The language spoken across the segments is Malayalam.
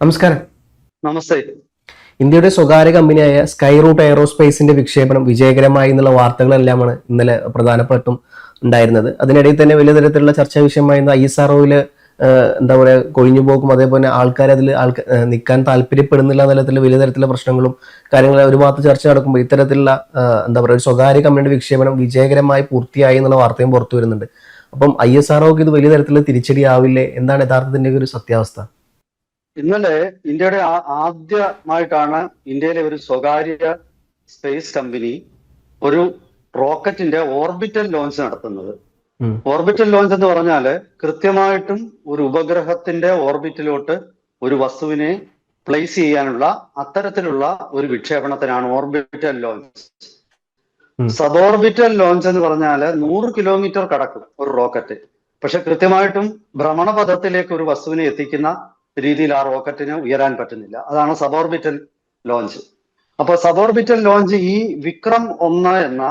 നമസ്കാരം. നമസ്തേ. ഇന്ത്യയുടെ സ്വകാര്യ കമ്പനിയായ സ്കൈ റൂട്ട് എയറോസ്പേസിന്റെ വിക്ഷേപണം വിജയകരമായി എന്നുള്ള വാർത്തകളെല്ലാമാണ് ഇന്നലെ പ്രധാനപ്പെട്ടും ഉണ്ടായിരുന്നത്. അതിനിടയിൽ തന്നെ വലിയ തരത്തിലുള്ള ചർച്ചാ വിഷയമായിരുന്ന ISROയില് എന്താ പറയുക കൊഴിഞ്ഞുപോക്കും, അതേപോലെ ആൾക്കാർ അതിൽ നിൽക്കാൻ താല്പര്യപ്പെടുന്നില്ല എന്ന തരത്തിൽ വലിയ തരത്തിലുള്ള പ്രശ്നങ്ങളും കാര്യങ്ങളും ഒരു ഭാഗത്ത് ചർച്ച നടക്കുമ്പോൾ ഇത്തരത്തിലുള്ള എന്താ പറയുക ഒരു സ്വകാര്യ കമ്പനിയുടെ വിക്ഷേപണം വിജയകരമായി പൂർത്തിയായി എന്നുള്ള വാർത്തയും പുറത്തു വരുന്നുണ്ട്. അപ്പം ISROക്ക് ഇത് വലിയ തരത്തിലുള്ള തിരിച്ചടിയാവില്ലേ? എന്താണ് യഥാർത്ഥത്തിന്റെ ഒരു സത്യാവസ്ഥ? ഇന്നലെ ഇന്ത്യയുടെ ആദ്യമായിട്ടാണ് ഇന്ത്യയിലെ ഒരു സ്വകാര്യ സ്പേസ് കമ്പനി ഒരു റോക്കറ്റിന്റെ ഓർബിറ്റൽ ലോഞ്ച് നടത്തുന്നത്. ഓർബിറ്റൽ ലോഞ്ച് എന്ന് പറഞ്ഞാല് കൃത്യമായിട്ടും ഒരു ഉപഗ്രഹത്തിന്റെ ഓർബിറ്റിലോട്ട് ഒരു വസ്തുവിനെ പ്ലേസ് ചെയ്യാനുള്ള അത്തരത്തിലുള്ള ഒരു വിക്ഷേപണത്തിനാണ് ഓർബിറ്റൽ ലോഞ്ച്. സബോർബിറ്റൽ ലോഞ്ച് എന്ന് പറഞ്ഞാല് 100 കിലോമീറ്റർ കടക്കും ഒരു റോക്കറ്റ്. പക്ഷെ കൃത്യമായിട്ടും ഭ്രമണപഥത്തിലേക്ക് ഒരു വസ്തുവിനെ എത്തിക്കുന്ന രീതിയിൽ ആ റോക്കറ്റിന് ഉയരാൻ പറ്റുന്നില്ല. അതാണ് സബോർബിറ്റൽ ലോഞ്ച്. അപ്പൊ സബോർബിറ്റൽ ലോഞ്ച് ഈ വിക്രം-1 എന്ന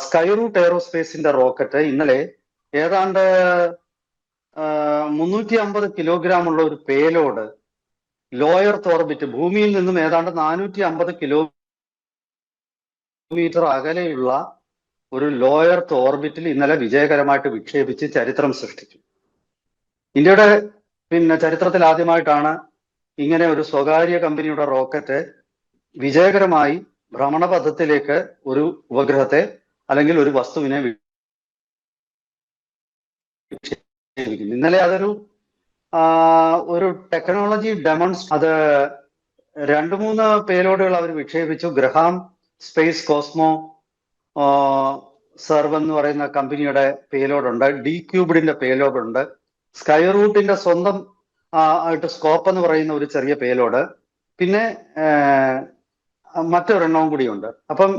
സ്കൈ റൂട്ട് എയറോസ്പേസിന്റെ റോക്കറ്റ് ഇന്നലെ ഏതാണ്ട് 350 കിലോഗ്രാം ഉള്ള ഒരു പേലോഡ് ലോ എർത്ത് ഓർബിറ്റ്, ഭൂമിയിൽ നിന്നും ഏതാണ്ട് 450 കിലോമീറ്റർ അകലെയുള്ള ഒരു ലോ എർത്ത് ഓർബിറ്റിൽ ഇന്നലെ വിജയകരമായിട്ട് വിക്ഷേപിച്ച് ചരിത്രം സൃഷ്ടിച്ചു. ഇന്ത്യയുടെ ചരിത്രത്തിൽ ആദ്യമായിട്ടാണ് ഇങ്ങനെ ഒരു സ്വകാര്യ കമ്പനിയുടെ റോക്കറ്റ് വിജയകരമായി ഭ്രമണപഥത്തിലേക്ക് ഒരു ഉപഗ്രഹത്തെ അല്ലെങ്കിൽ ഒരു വസ്തുവിനെ വിക്ഷേപിക്കുന്നു. ഇന്നലെ അതൊരു ടെക്നോളജി അത് 2-3 പേലോഡുകൾ അവർ വിക്ഷേപിച്ചു. ഗ്രഹാം സ്പേസ് കോസ്മോ സർവ് എന്ന് പറയുന്ന കമ്പനിയുടെ പേലോഡ് ഉണ്ട്, D-ക്യൂബ്ഡിന്റെ പേലോഡ് ഉണ്ട്, സ്കൈ റൂട്ടിന്റെ സ്വന്തം ആയിട്ട് സ്കോപ്പ് എന്ന് പറയുന്ന ഒരു ചെറിയ പേലോഡ്, പിന്നെ മറ്റൊരെണ്ണവും കൂടിയുണ്ട്. അപ്പം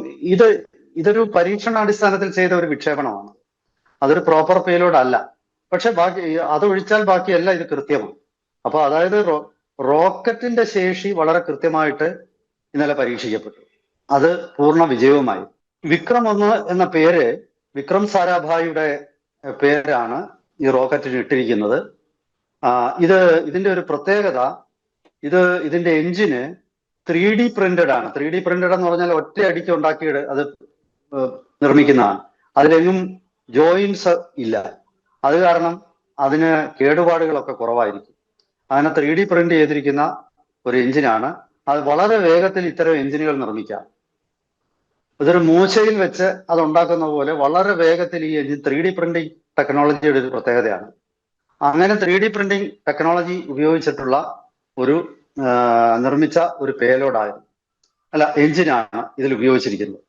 ഇതൊരു പരീക്ഷണാടിസ്ഥാനത്തിൽ ചെയ്ത ഒരു വിക്ഷേപണമാണ്. അതൊരു പ്രോപ്പർ പേലോഡ് അല്ല. പക്ഷെ ബാക്കി അതൊഴിച്ചാൽ ബാക്കിയെല്ലാം ഇത് കൃത്യമാണ്. അപ്പൊ അതായത് റോക്കറ്റിന്റെ ശേഷി വളരെ കൃത്യമായിട്ട് ഇന്നലെ പരീക്ഷിക്കപ്പെട്ടു. അത് പൂർണ്ണ വിജയവുമായി. വിക്രം-1 എന്ന പേര് വിക്രം സാരാഭായിയുടെ പേരാണ് ഈ റോക്കറ്റിന് ഇട്ടിരിക്കുന്നത്. ഇതിന്റെ ഒരു പ്രത്യേകത, ഇതിന്റെ എഞ്ചിന് 3D പ്രിന്റഡ് ആണ്. 3D പ്രിന്റഡ് എന്ന് പറഞ്ഞാൽ ഒറ്റ അടിക്ക് ഉണ്ടാക്കിയിട്ട് അത് നിർമ്മിക്കുന്നതാണ്. അതിലെങ്ങും ജോയിൻസ് ഇല്ല. അത് കാരണം അതിന് കേടുപാടുകളൊക്കെ കുറവായിരിക്കും. അങ്ങനെ 3D പ്രിന്റ് ചെയ്തിരിക്കുന്ന ഒരു എഞ്ചിനാണ്. അത് വളരെ വേഗത്തിൽ ഇത്തരം എഞ്ചിനുകൾ നിർമ്മിക്കാം. ഇതൊരു മൂശയിൽ വെച്ച് അത് ഉണ്ടാക്കുന്ന പോലെ വളരെ വേഗത്തിൽ ഈ എഞ്ചിൻ 3D പ്രിന്റിംഗ് ടെക്നോളജിയുടെ ഒരു പ്രത്യേകതയാണ്. അങ്ങനെ 3D പ്രിന്റിംഗ് ടെക്നോളജി ഉപയോഗിച്ചിട്ടുള്ള ഒരു നിർമ്മിച്ച ഒരു എഞ്ചിനാണ് ഇതിൽ ഉപയോഗിച്ചിരിക്കുന്നത്.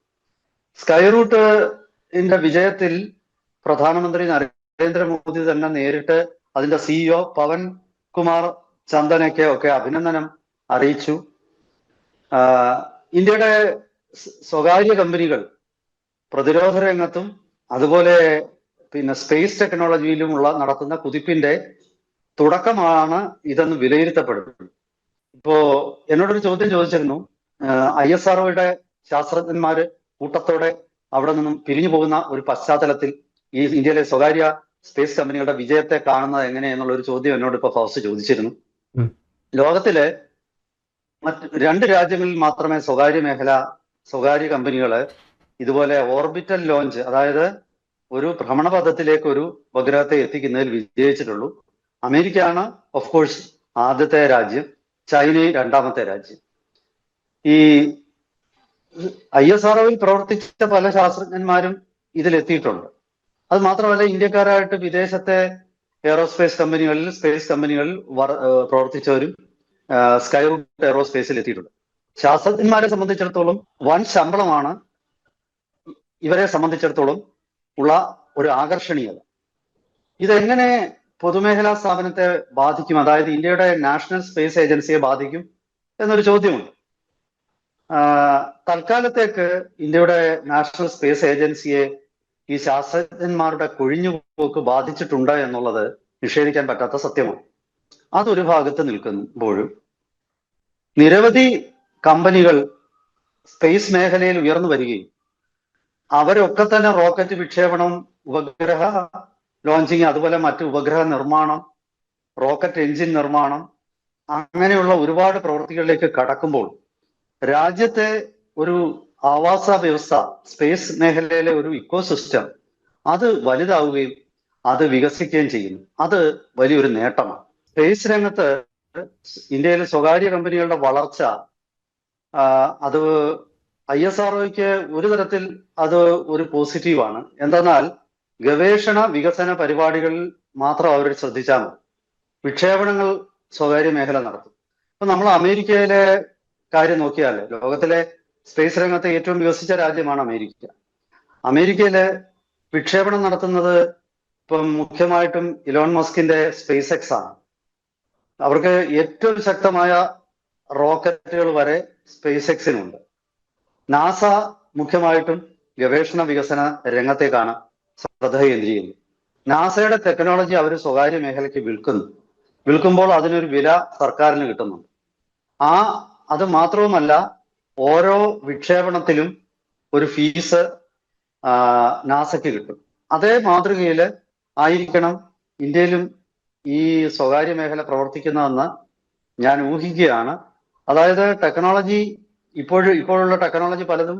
സ്കൈ റൂട്ടിന്റെ വിജയത്തിൽ പ്രധാനമന്ത്രി നരേന്ദ്രമോദി തന്നെ നേരിട്ട് അതിന്റെ CEO പവൻ കുമാർ ചന്ദനയ്ക്ക് ഒക്കെ അഭിനന്ദനം അറിയിച്ചു. ഇന്ത്യയുടെ സ്വകാര്യ കമ്പനികൾ പ്രതിരോധ രംഗത്തും അതുപോലെ സ്പേസ് ടെക്നോളജിയിലുമുള്ള നടത്തുന്ന കുതിപ്പിന്റെ തുടക്കമാണ് ഇതെന്ന് വിലയിരുത്തപ്പെടുന്നത്. ഇപ്പോ എന്നോടൊരു ചോദ്യം ചോദിച്ചിരുന്നു, ISROയുടെ ശാസ്ത്രജ്ഞന്മാര് കൂട്ടത്തോടെ അവിടെ നിന്നും പിരിഞ്ഞു പോകുന്ന ഒരു പശ്ചാത്തലത്തിൽ ഈ ഇന്ത്യയിലെ സ്വകാര്യ സ്പേസ് കമ്പനികളുടെ വിജയത്തെ കാണുന്നത് എങ്ങനെയെന്നുള്ള ഒരു ചോദ്യം എന്നോട് ഇപ്പൊ ഫസ്റ്റ് ചോദിച്ചിരുന്നു. ലോകത്തിലെ മറ്റ് 2 രാജ്യങ്ങളിൽ മാത്രമേ സ്വകാര്യ കമ്പനികള് ഇതുപോലെ ഓർബിറ്റൽ ലോഞ്ച്, അതായത് ഒരു ഭ്രമണപഥത്തിലേക്ക് ഒരു ഉപഗ്രഹത്തെ എത്തിക്കുന്നതിൽ വിജയിച്ചിട്ടുള്ളൂ. അമേരിക്കയാണ് ഓഫ് കോഴ്സ് ആദ്യത്തെ രാജ്യം, ചൈനയും 2ാമത്തെ രാജ്യം. ഈ ISROയിൽ പ്രവർത്തിച്ച പല ശാസ്ത്രജ്ഞന്മാരും ഇതിലെത്തിയിട്ടുണ്ട്. അത് മാത്രമല്ല, ഇന്ത്യക്കാരായിട്ട് വിദേശത്തെ എയറോസ്പേസ് കമ്പനികളിൽ, സ്പേസ് കമ്പനികളിൽ പ്രവർത്തിച്ചവരും സ്കൈ റൂട്ട് എയറോസ്പേസിൽ എത്തിയിട്ടുണ്ട്. ശാസ്ത്രജ്ഞന്മാരെ സംബന്ധിച്ചിടത്തോളം വൻ ശമ്പളമാണ് ഇവരെ സംബന്ധിച്ചിടത്തോളം ഉള്ള ഒരു ആകർഷണീയത. ഇതെങ്ങനെ പൊതുമേഖലാ സ്ഥാപനത്തെ ബാധിക്കും, അതായത് ഇന്ത്യയുടെ നാഷണൽ സ്പേസ് ഏജൻസിയെ ബാധിക്കും എന്നൊരു ചോദ്യമുണ്ട്. തൽക്കാലത്തേക്ക് ഇന്ത്യയുടെ നാഷണൽ സ്പേസ് ഏജൻസിയെ ഈ ശാസ്ത്രജ്ഞന്മാരുടെ കൊഴിഞ്ഞുപോക്ക് ബാധിച്ചിട്ടുണ്ട് എന്നുള്ളത് നിഷേധിക്കാൻ പറ്റാത്ത സത്യമാണ്. അതൊരു ഭാഗത്ത് നിൽക്കുമ്പോഴും നിരവധി കമ്പനികൾ സ്പേസ് മേഖലയിൽ ഉയർന്നു വരികയും അവരൊക്കെ തന്നെ റോക്കറ്റ് വിക്ഷേപണം, ഉപഗ്രഹ ലോഞ്ചിങ്, അതുപോലെ മറ്റ് ഉപഗ്രഹ നിർമ്മാണം, റോക്കറ്റ് എഞ്ചിൻ നിർമ്മാണം, അങ്ങനെയുള്ള ഒരുപാട് പ്രവൃത്തികളിലേക്ക് കടക്കുമ്പോൾ രാജ്യത്തെ ഒരു ആവാസ വ്യവസ്ഥ, സ്പേസ് മേഖലയിലെ ഒരു ഇക്കോസിസ്റ്റം അത് വലുതാവുകയും അത് വികസിക്കുകയും ചെയ്യുന്നു. അത് വലിയൊരു നേട്ടമാണ്. സ്പേസ് രംഗത്ത് ഇന്ത്യയിലെ സ്വകാര്യ കമ്പനികളുടെ വളർച്ച അത് ISROയ്ക്ക് ഒരു തരത്തിൽ അത് ഒരു പോസിറ്റീവാണ്. എന്തെന്നാൽ ഗവേഷണ വികസന പരിപാടികളിൽ മാത്രം അവർ ശ്രദ്ധിച്ചാൽ മതി. വിക്ഷേപണങ്ങൾ സ്വകാര്യ മേഖല നടത്തും. ഇപ്പൊ നമ്മൾ അമേരിക്കയിലെ കാര്യം നോക്കിയാൽ ലോകത്തിലെ സ്പേസ് രംഗത്തെ ഏറ്റവും വികസിച്ച രാജ്യമാണ് അമേരിക്ക. അമേരിക്കയിലെ വിക്ഷേപണം നടത്തുന്നത് ഇപ്പം മുഖ്യമായിട്ടും ഇലോൺ മസ്കിന്റെ സ്പേസ് എക്സ് ആണ്. അവർക്ക് ഏറ്റവും ശക്തമായ റോക്കറ്റുകൾ വരെ സ്പേസ് എക്സിനുണ്ട്. നാസ മുഖ്യമായിട്ടും ഗവേഷണ വികസന രംഗത്തേക്കാണ് ശ്രദ്ധ കേന്ദ്രീകരിക്കുന്നത്. നാസയുടെ ടെക്നോളജി അവർ സ്വകാര്യ മേഖലയ്ക്ക് വിൽക്കുമ്പോൾ അതിനൊരു വില സർക്കാരിന് കിട്ടുന്നുണ്ട്. അത് മാത്രവുമല്ല, ഓരോ വിക്ഷേപണത്തിലും ഒരു ഫീസ് നാസയ്ക്ക് കിട്ടും. അതേ മാതൃകയിൽ ആയിരിക്കണം ഇന്ത്യയിലും ഈ സ്വകാര്യ മേഖല പ്രവർത്തിക്കുന്നതെന്ന് ഞാൻ ഊഹിക്കുകയാണ്. അതായത് ടെക്നോളജി ഇപ്പോഴുള്ള ടെക്നോളജി പലതും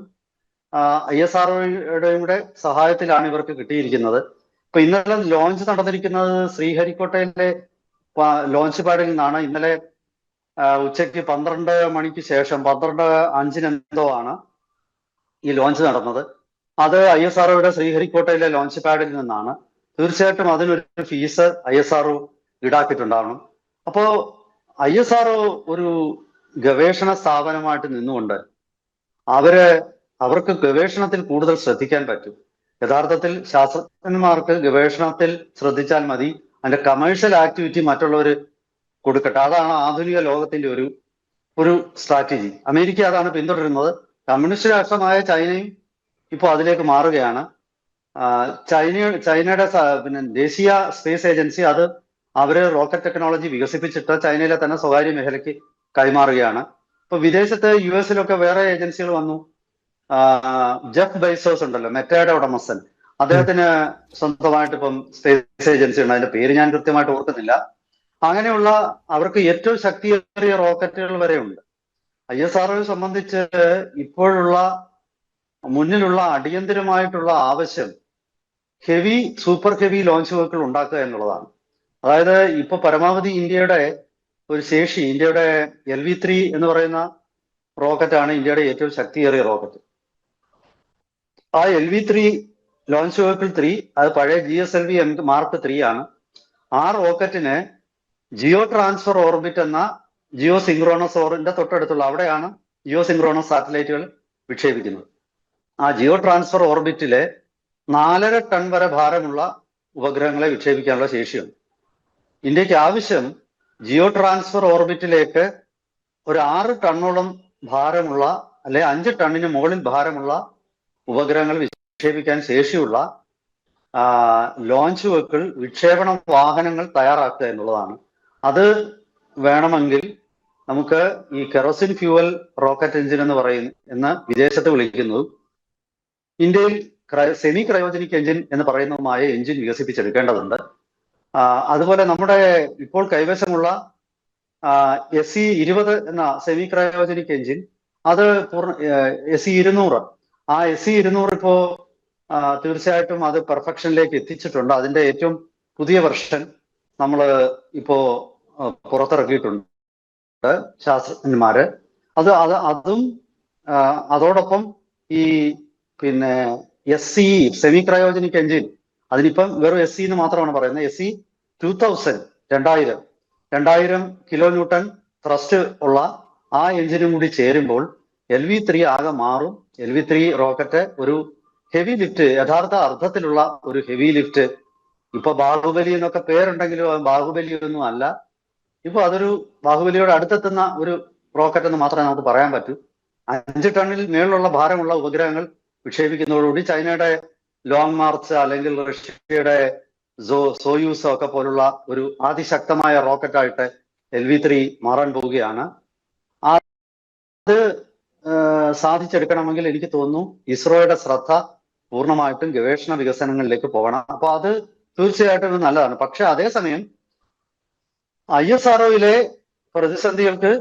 ISROയുടെ സഹായത്തിലാണ് ഇവർക്ക് കിട്ടിയിരിക്കുന്നത്. ഇപ്പൊ ഇന്നലെ ലോഞ്ച് നടന്നിരിക്കുന്നത് ശ്രീഹരിക്കോട്ടയിലെ ലോഞ്ച് പാഡിൽ നിന്നാണ്. ഇന്നലെ ഉച്ചയ്ക്ക് 12 മണിക്ക് ശേഷം 12:05 എന്തോ ആണ് ഈ ലോഞ്ച് നടന്നത്. അത് ISROയുടെ ശ്രീഹരിക്കോട്ടയിലെ ലോഞ്ച് പാഡിൽ നിന്നാണ്. തീർച്ചയായിട്ടും അതിനൊരു ഫീസ് ISRO ഈടാക്കിയിട്ടുണ്ടാവണം. അപ്പോ ISRO ഒരു ഗവേഷണ സ്ഥാപനമായിട്ട് നിന്നുകൊണ്ട് അവർക്ക് ഗവേഷണത്തിൽ കൂടുതൽ ശ്രദ്ധിക്കാൻ പറ്റും. യഥാർത്ഥത്തിൽ ശാസ്ത്രജ്ഞന്മാർക്ക് ഗവേഷണത്തിൽ ശ്രദ്ധിച്ചാൽ മതി, അതിന്റെ കമേഴ്ഷ്യൽ ആക്ടിവിറ്റി മറ്റുള്ളവർ കൊടുക്കട്ടെ. അതാണ് ആധുനിക ലോകത്തിന്റെ ഒരു സ്ട്രാറ്റജി. അമേരിക്ക അതാണ് പിന്തുടരുന്നത്. കമ്മ്യൂണിസ്റ്റ് രാഷ്ട്രമായ ചൈനയും ഇപ്പോൾ അതിലേക്ക് മാറുകയാണ്. ചൈനയുടെ ദേശീയ സ്പേസ് ഏജൻസി അവര് റോക്കറ്റ് ടെക്നോളജി വികസിപ്പിച്ചിട്ട് ചൈനയിലെ തന്നെ സ്വകാര്യ മേഖലയ്ക്ക് കൈമാറുകയാണ്. ഇപ്പൊ വിദേശത്ത് US വേറെ ഏജൻസികൾ വന്നു. ജെഫ് ബൈസോസ് ഉണ്ടല്ലോ, മെറ്റയുടെ ഉടമസ്ഥൻ, അദ്ദേഹത്തിന് സ്വന്തമായിട്ട് ഇപ്പം സ്പേസ് ഏജൻസി ഉണ്ട്. അതിന്റെ പേര് ഞാൻ കൃത്യമായിട്ട് ഓർക്കുന്നില്ല. അങ്ങനെയുള്ള അവർക്ക് ഏറ്റവും ശക്തിയേറിയ റോക്കറ്റുകൾ വരെ ഉണ്ട്. ISROയെ സംബന്ധിച്ച് ഇപ്പോഴുള്ള മുന്നിലുള്ള അടിയന്തരമായിട്ടുള്ള ആവശ്യം സൂപ്പർ ഹെവി ലോഞ്ച് വെഹിക്കിൾ ഉണ്ടാക്കുക എന്നുള്ളതാണ്. അതായത് ഇപ്പൊ പരമാവധി ഇന്ത്യയുടെ ഒരു ശേഷി, ഇന്ത്യയുടെ LV-3 എന്ന് പറയുന്ന റോക്കറ്റാണ് ഇന്ത്യയുടെ ഏറ്റവും ശക്തിയേറിയ റോക്കറ്റ്. ആ LV-3 ലോഞ്ച് വെഹിക്കിൾ 3 അത് പഴയ GSLV Mark 3 ആണ്. ആ റോക്കറ്റിന് ജിയോ ട്രാൻസ്ഫർ ഓർബിറ്റ് എന്ന ജിയോ സിങ്ക്രോണസ് ഓറിന്റെ തൊട്ടടുത്തുള്ള അവിടെയാണ് ജിയോ സിങ്ക്രോണസ് സാറ്റലൈറ്റുകൾ വിക്ഷേപിക്കുന്നത്. ആ ജിയോ ട്രാൻസ്ഫർ ഓർബിറ്റിലെ 4.5 ടൺ വരെ ഭാരമുള്ള ഉപഗ്രഹങ്ങളെ വിക്ഷേപിക്കാനുള്ള ശേഷിയുണ്ട്. ഇന്ത്യക്ക് ആവശ്യം ജിയോ ട്രാൻസ്ഫർ ഓർബിറ്റിലേക്ക് ഒരു 6 ടണ്ണോളം ഭാരമുള്ള, അല്ലെ 5 ടണ്ണിന് മുകളിൽ ഭാരമുള്ള ഉപഗ്രഹങ്ങൾ വിക്ഷേപിക്കാൻ ശേഷിയുള്ള ലോഞ്ച് വെഹിക്കിൾ വിക്ഷേപണ വാഹനങ്ങൾ തയ്യാറാക്കുക എന്നുള്ളതാണ്. അത് വേണമെങ്കിൽ നമുക്ക് ഈ കെറോസിൻ ഫ്യൂവൽ റോക്കറ്റ് എഞ്ചിൻ എന്ന് വിദേശത്ത് വിളിക്കുന്നതും ഇന്ത്യയിൽ സെമി ക്രയോജനിക് എഞ്ചിൻ എന്ന് പറയുന്നതുമായ എഞ്ചിൻ വികസിപ്പിച്ചെടുക്കേണ്ടതുണ്ട്. അതുപോലെ നമ്മുടെ ഇപ്പോൾ കൈവശമുള്ള SE-20 എന്ന സെമി ക്രയോജനിക് എഞ്ചിൻ, അത് SE-200, ആ SE-200 ഇപ്പോ തീർച്ചയായിട്ടും അത് പെർഫെക്ഷനിലേക്ക് എത്തിച്ചിട്ടുണ്ട്. അതിന്റെ ഏറ്റവും പുതിയ വെർഷൻ നമ്മൾ ഇപ്പോ പുറത്തിറക്കിയിട്ടുണ്ട് ശാസ്ത്രജ്ഞന്മാര്. അതും അതോടൊപ്പം ഈ SE സെമി ക്രയോജനിക് എഞ്ചിൻ, അതിനിപ്പം വെറും SE എന്ന് മാത്രമാണ് പറയുന്നത്. SE-2000 2000 കിലോ ന്യൂട്ടൺ ത്രസ്റ്റ് ഉള്ള ആ എഞ്ചിനും കൂടി ചേരുമ്പോൾ LV-3 ആകെ മാറും. LV-3 റോക്കറ്റ് ഒരു ഹെവി ലിഫ്റ്റ്, യഥാർത്ഥ അർത്ഥത്തിലുള്ള ഒരു ഹെവി ലിഫ്റ്റ്. ഇപ്പൊ ബാഹുബലി എന്നൊക്കെ പേരുണ്ടെങ്കിലും ബാഹുബലി ഒന്നും അല്ല. ഇപ്പൊ അതൊരു ബാഹുബലിയോട് അടുത്തെത്തുന്ന ഒരു റോക്കറ്റ് എന്ന് മാത്രമേ നമുക്ക് പറയാൻ പറ്റൂ. 5 ടണ്ണിൽ മേളിലുള്ള ഭാരമുള്ള ഉപഗ്രഹങ്ങൾ വിക്ഷേപിക്കുന്നതോടുകൂടി ചൈനയുടെ ലോങ് മാർച്ച് അല്ലെങ്കിൽ റഷ്യയുടെ സോയൂസ് ഒക്കെ പോലുള്ള ഒരു അതിശക്തമായ റോക്കറ്റായിട്ട് LV-3 മാറാൻ പോവുകയാണ്. അത് സാധിച്ചെടുക്കണമെങ്കിൽ എനിക്ക് തോന്നുന്നു ഇസ്രോയുടെ ശ്രദ്ധ പൂർണ്ണമായിട്ടും ഗവേഷണ വികസനങ്ങളിലേക്ക് പോകണം. അപ്പൊ അത് തീർച്ചയായിട്ടും നല്ലതാണ്. പക്ഷെ അതേസമയം ISROയിലെ പ്രതിസന്ധികൾക്ക്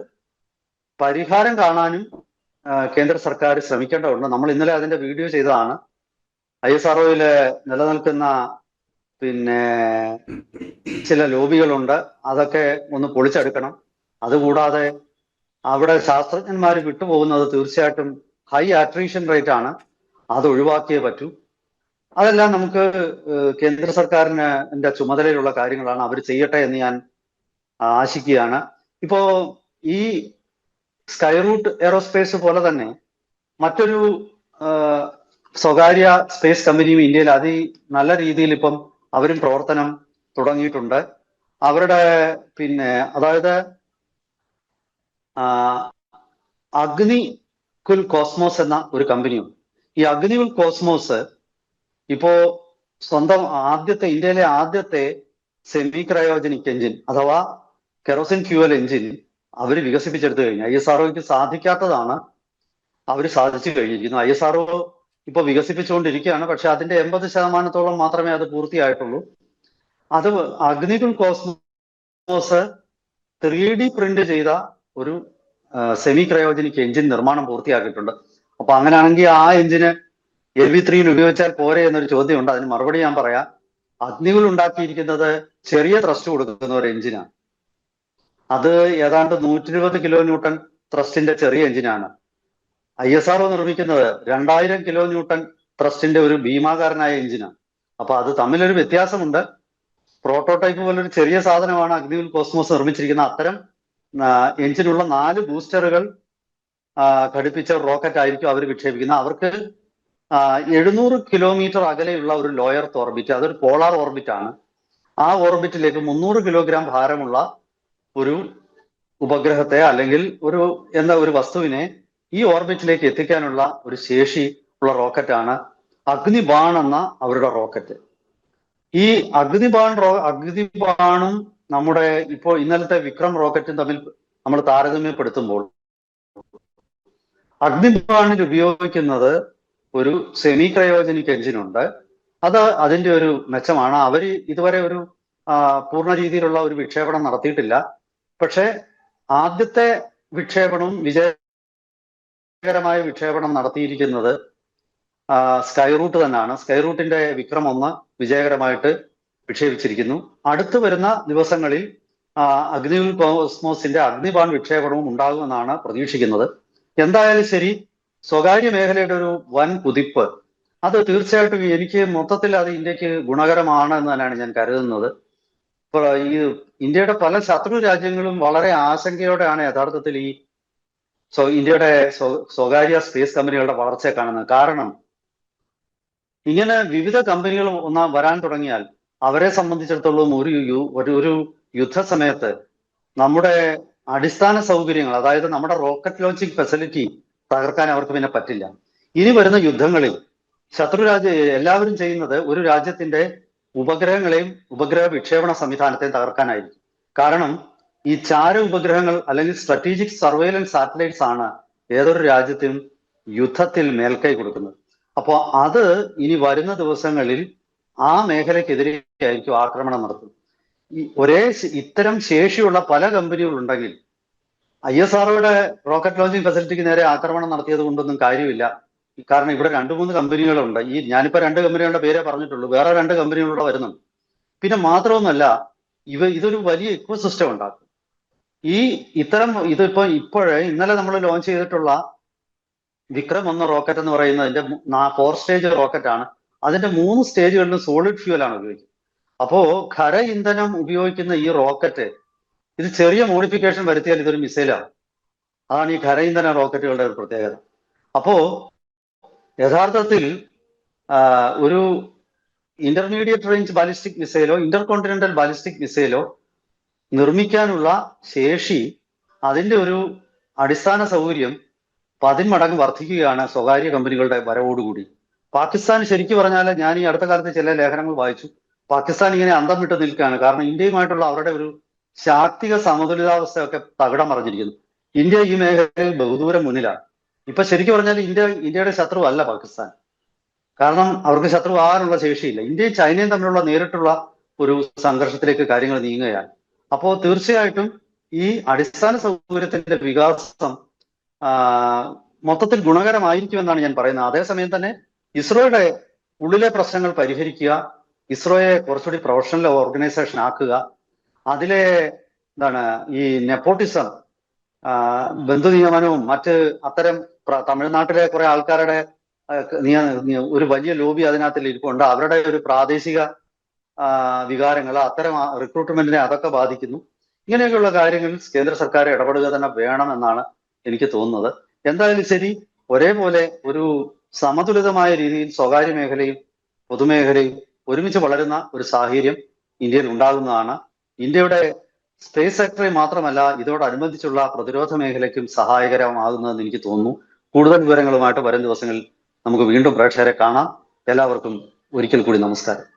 പരിഹാരം കാണാനും കേന്ദ്ര സർക്കാർ ശ്രമിക്കേണ്ടതുണ്ട്. നമ്മൾ ഇന്നലെ അതിന്റെ വീഡിയോ ചെയ്തതാണ്. ISROയില് നിലനിൽക്കുന്ന പിന്നെ ചില ലോബികളുണ്ട്, അതൊക്കെ ഒന്ന് പൊളിച്ചെടുക്കണം. അതുകൂടാതെ അവിടെ ശാസ്ത്രജ്ഞന്മാർ വിട്ടുപോകുന്നത് തീർച്ചയായിട്ടും ഹൈ അട്രീഷൻ റേറ്റ് ആണ്, അത് ഒഴിവാക്കിയേ പറ്റൂ. അതെല്ലാം നമുക്ക് കേന്ദ്ര സർക്കാരിന്റെ ചുമതലയിലുള്ള കാര്യങ്ങളാണ്, അവർ ചെയ്യട്ടെ എന്ന് ഞാൻ ആശിക്കുകയാണ്. ഇപ്പോ ഈ സ്കൈ റൂട്ട് എയറോസ്പേസ് പോലെ തന്നെ മറ്റൊരു സ്വകാര്യ സ്പേസ് കമ്പനിയും ഇന്ത്യയിൽ നല്ല രീതിയിൽ ഇപ്പം അവരും പ്രവർത്തനം തുടങ്ങിയിട്ടുണ്ട്. അവരുടെ അതായത് അഗ്നികുൽ കോസ്മോസ് എന്ന ഒരു കമ്പനിയും. ഈ അഗ്നികുൽ കോസ്മോസ് ഇപ്പോ സ്വന്തം ഇന്ത്യയിലെ ആദ്യത്തെ സെമി ക്രയോജനിക് എഞ്ചിൻ അഥവാ കെറോസിൻ ഫ്യൂവൽ എഞ്ചിൻ അവർ വികസിപ്പിച്ചെടുത്തു കഴിഞ്ഞു. ISROയ്ക്ക് സാധിക്കാത്തതാണ് അവർ സാധിച്ചു കഴിഞ്ഞിരിക്കുന്നു. ISRO ഇപ്പൊ വികസിപ്പിച്ചുകൊണ്ടിരിക്കുകയാണ്, പക്ഷെ അതിന്റെ 80% മാത്രമേ അത് പൂർത്തിയായിട്ടുള്ളൂ. അത് അഗ്നികുൽ കോസ്മോസ് 3D പ്രിന്റ് ചെയ്ത ഒരു സെമി ക്രയോജനിക് എഞ്ചിൻ നിർമ്മാണം പൂർത്തിയാക്കിയിട്ടുണ്ട്. അപ്പൊ അങ്ങനെയാണെങ്കിൽ ആ എഞ്ചിന് LV3 ഉപയോഗിച്ചാൽ പോരെ എന്നൊരു ചോദ്യമുണ്ട്. അതിന് മറുപടി ഞാൻ പറയാം. അഗ്നികുൽ ഉണ്ടാക്കിയിരിക്കുന്നത് ചെറിയ ത്രസ്റ്റ് കൊടുക്കുന്ന ഒരു എഞ്ചിനാണ്. അത് ഏതാണ്ട് 120 കിലോ ന്യൂട്ടൺ ത്രസ്റ്റിന്റെ ചെറിയ എഞ്ചിനാണ്. ISRO നിർമ്മിക്കുന്നത് 2000 കിലോ ന്യൂട്ടൺ ത്രസ്റ്റിന്റെ ഒരു ഭീമാകാരനായ എഞ്ചിനാണ്. അപ്പൊ അത് തമ്മിലൊരു വ്യത്യാസമുണ്ട്. പ്രോട്ടോടൈപ്പ് പോലൊരു ചെറിയ സാധനമാണ് അഗ്നികുൽ കോസ്മോസ് നിർമ്മിച്ചിരിക്കുന്ന. അത്തരം എഞ്ചിനുള്ള 4 ബൂസ്റ്ററുകൾ ഘടിപ്പിച്ച റോക്കറ്റ് ആയിരിക്കും അവർ വിക്ഷേപിക്കുന്നത്. അവർക്ക് 700 കിലോമീറ്റർ അകലെയുള്ള ഒരു ലോ എർത്ത് ഓർബിറ്റ്, അതൊരു പോളാർ ഓർബിറ്റ് ആണ്. ആ ഓർബിറ്റിലേക്ക് 300 കിലോഗ്രാം ഭാരമുള്ള ഒരു ഉപഗ്രഹത്തെ അല്ലെങ്കിൽ ഒരു വസ്തുവിനെ ഈ ഓർബിറ്റിലേക്ക് എത്തിക്കാനുള്ള ഒരു ശേഷി ഉള്ള റോക്കറ്റാണ് അഗ്നിബാൺ എന്ന അവരുടെ റോക്കറ്റ്. ഈ അഗ്നിബാണും നമ്മുടെ ഇപ്പോൾ ഇന്നലത്തെ വിക്രം റോക്കറ്റും തമ്മിൽ നമ്മൾ താരതമ്യപ്പെടുത്തുമ്പോൾ അഗ്നിബാണിൽ ഉപയോഗിക്കുന്നത് ഒരു സെമി ക്രയോജനിക് എഞ്ചിനുണ്ട്. അത് അതിന്റെ ഒരു മെച്ചമാണ്. അവർ ഇതുവരെ ഒരു പൂർണ്ണ രീതിയിലുള്ള ഒരു വിക്ഷേപണം നടത്തിയിട്ടില്ല. പക്ഷെ ആദ്യത്തെ വിക്ഷേപണവും വിജയകരമായ വിക്ഷേപണം നടത്തിയിരിക്കുന്നത് സ്കൈ റൂട്ട് തന്നെയാണ്. സ്കൈ റൂട്ടിന്റെ വിക്രം 1 വിജയകരമായിട്ട് വിക്ഷേപിച്ചിരിക്കുന്നു. അടുത്തു വരുന്ന ദിവസങ്ങളിൽ അഗ്നികുൽ കോസ്മോസിന്റെ അഗ്നിബാൺ വിക്ഷേപണവും ഉണ്ടാകുമെന്നാണ് പ്രതീക്ഷിക്കുന്നത്. എന്തായാലും ശരി, സ്വകാര്യ മേഖലയുടെ ഒരു വൻ കുതിപ്പ് അത് തീർച്ചയായിട്ടും എനിക്ക് മൊത്തത്തിൽ അത് ഇന്ത്യക്ക് ഗുണകരമാണ് എന്ന് തന്നെയാണ് ഞാൻ കരുതുന്നത്. ഇപ്പോൾ ഈ ഇന്ത്യയുടെ പല ശത്രു രാജ്യങ്ങളും വളരെ ആശങ്കയോടെയാണ് യഥാർത്ഥത്തിൽ ഈ ഇന്ത്യയുടെ സ്വകാര്യ സ്പേസ് കമ്പനികളുടെ വളർച്ചയെ കാണുന്നത്. കാരണം ഇങ്ങനെ വിവിധ കമ്പനികൾ വരാൻ തുടങ്ങിയാൽ അവരെ സംബന്ധിച്ചിടത്തോളം ഒരു യുദ്ധസമയത്ത് നമ്മുടെ അടിസ്ഥാന സൗകര്യങ്ങൾ, അതായത് നമ്മുടെ റോക്കറ്റ് ലോഞ്ചിങ് ഫെസിലിറ്റി തകർക്കാൻ അവർക്ക് പിന്നെ പറ്റില്ല. ഇനി വരുന്ന യുദ്ധങ്ങളിൽ എല്ലാവരും ചെയ്യുന്നത് ഒരു രാജ്യത്തിന്റെ ഉപഗ്രഹങ്ങളെയും ഉപഗ്രഹ വിക്ഷേപണ സംവിധാനത്തെയും തകർക്കാനായിരിക്കും. കാരണം ഈ ചാര ഉപഗ്രഹങ്ങൾ അല്ലെങ്കിൽ സ്ട്രാറ്റജിക് സർവൈലൻസ് സാറ്റലൈറ്റ്സ് ആണ് ഏതൊരു രാജ്യത്തിനും യുദ്ധത്തിൽ മേൽക്കൈ കൊടുക്കുന്നത്. അപ്പോൾ അത് ഇനി വരുന്ന ദിവസങ്ങളിൽ ആ മേഖലയ്ക്കെതിരെയായിരിക്കും ആക്രമണം നടത്തുന്നത്. ഇത്തരം ശേഷിയുള്ള പല കമ്പനികളുണ്ടെങ്കിൽ ISROയുടെ റോക്കറ്റ് ലോഞ്ചിങ് ഫെസിലിറ്റിക്ക് നേരെ ആക്രമണം നടത്തിയത് കൊണ്ടൊന്നും കാര്യമില്ല. കാരണം ഇവിടെ 2-3 കമ്പനികളുണ്ട്. ഞാനിപ്പോ 2 കമ്പനികളുടെ പേരേ പറഞ്ഞിട്ടുള്ളൂ, വേറെ 2 കമ്പനികളുടെ വരുന്നുണ്ട്. പിന്നെ മാത്രമൊന്നുമല്ല, ഇതൊരു വലിയ ഇക്കോസിസ്റ്റം ഉണ്ടാക്കും. ഇന്നലെ നമ്മൾ ലോഞ്ച് ചെയ്തിട്ടുള്ള വിക്രം 1 റോക്കറ്റ് എന്ന് പറയുന്നതിന്റെ 4 സ്റ്റേജ് റോക്കറ്റാണ്. അതിന്റെ 3 സ്റ്റേജുകളിലും സോളിഡ് ഫ്യൂവൽ ആണ് ഉപയോഗിക്കുന്നത്. അപ്പോ ഖര ഇന്ധനം ഉപയോഗിക്കുന്ന ഈ റോക്കറ്റ് ഇത് ചെറിയ മോഡിഫിക്കേഷൻ വരുത്തിയാൽ ഇതൊരു മിസൈലാണ്. അതാണ് ഈ ഖര ഇന്ധന റോക്കറ്റുകളുടെ ഒരു പ്രത്യേകത. അപ്പോ യഥാർത്ഥത്തിൽ ഒരു ഇന്റർമീഡിയറ്റ് റേഞ്ച് ബാലിസ്റ്റിക് മിസൈലോ ഇന്റർകോണ്ടിനെന്റൽ ബാലിസ്റ്റിക് മിസൈലോ നിർമ്മിക്കാനുള്ള ശേഷി, അതിന്റെ ഒരു അടിസ്ഥാന സൗകര്യം 10 മടങ്ങ് വർദ്ധിക്കുകയാണ് സ്വകാര്യ കമ്പനികളുടെ വരവോടുകൂടി. പാകിസ്ഥാൻ ശരിക്കും പറഞ്ഞാൽ, ഞാൻ ഈ അടുത്ത കാലത്ത് ചില ലേഖനങ്ങൾ വായിച്ചു, പാകിസ്ഥാൻ ഇങ്ങനെ അന്തം വിട്ട് നിൽക്കുകയാണ്. കാരണം ഇന്ത്യയുമായിട്ടുള്ള അവരുടെ ഒരു ശാക്തിക സമതുലിതാവസ്ഥയൊക്കെ തകിടം മറിഞ്ഞിരിക്കുന്നു. ഇന്ത്യ ഈ മേഖലയിൽ ബഹുദൂരം മുന്നിലാണ്. ഇപ്പൊ ശരിക്കും പറഞ്ഞാൽ ഇന്ത്യയുടെ ശത്രു അല്ല പാകിസ്ഥാൻ. കാരണം അവർക്ക് ശത്രു ആകാനുള്ള ശേഷിയില്ല. ഇന്ത്യയും ചൈനയും തമ്മിലുള്ള നേരിട്ടുള്ള ഒരു സംഘർഷത്തിലേക്ക് കാര്യങ്ങൾ നീങ്ങുകയാണ്. അപ്പോൾ തീർച്ചയായിട്ടും ഈ അടിസ്ഥാന സൗകര്യത്തിന്റെ വികാസം മൊത്തത്തിൽ ഗുണകരമായിരിക്കുമെന്നാണ് ഞാൻ പറയുന്നത്. അതേസമയം തന്നെ ഇസ്രോയുടെ ഉള്ളിലെ പ്രശ്നങ്ങൾ പരിഹരിക്കുക, ഇസ്രോയെ കുറച്ചുകൂടി പ്രൊഫഷണൽ ഓർഗനൈസേഷൻ ആക്കുക, അതിലെ ഈ നെപ്പോട്ടിസം, ബന്ധു നിയമനവും മറ്റ് അത്തരം തമിഴ്നാട്ടിലെ കുറെ ആൾക്കാരുടെ ഒരു വലിയ ലോബി അതിനകത്തിൽ ഇരിപ്പുണ്ട്. അവരുടെ ഒരു പ്രാദേശിക വികാരങ്ങൾ, അത്തരം റിക്രൂട്ട്മെന്റിനെ അതൊക്കെ ബാധിക്കുന്നു. ഇങ്ങനെയൊക്കെയുള്ള കാര്യങ്ങളിൽ കേന്ദ്ര സർക്കാർ ഇടപെടുക തന്നെ വേണമെന്നാണ് എനിക്ക് തോന്നുന്നത്. എന്തായാലും ശരി, ഒരേപോലെ ഒരു സമതുലിതമായ രീതിയിൽ സ്വകാര്യ മേഖലയും പൊതുമേഖലയും ഒരുമിച്ച് വളരുന്ന ഒരു സാഹചര്യം ഇന്ത്യയിൽ ഉണ്ടാകുന്നതാണ്. ഇന്ത്യയുടെ സ്പേസ് സെക്ടറി മാത്രമല്ല, ഇതോടനുബന്ധിച്ചുള്ള പ്രതിരോധ മേഖലയ്ക്കും സഹായകരമാകുന്നതെന്ന് എനിക്ക് തോന്നുന്നു. കൂടുതൽ വിവരങ്ങളുമായിട്ട് വരും ദിവസങ്ങളിൽ നമുക്ക് വീണ്ടും പ്രേക്ഷകരെ കാണാം. എല്ലാവർക്കും ഒരിക്കൽ കൂടി നമസ്കാരം.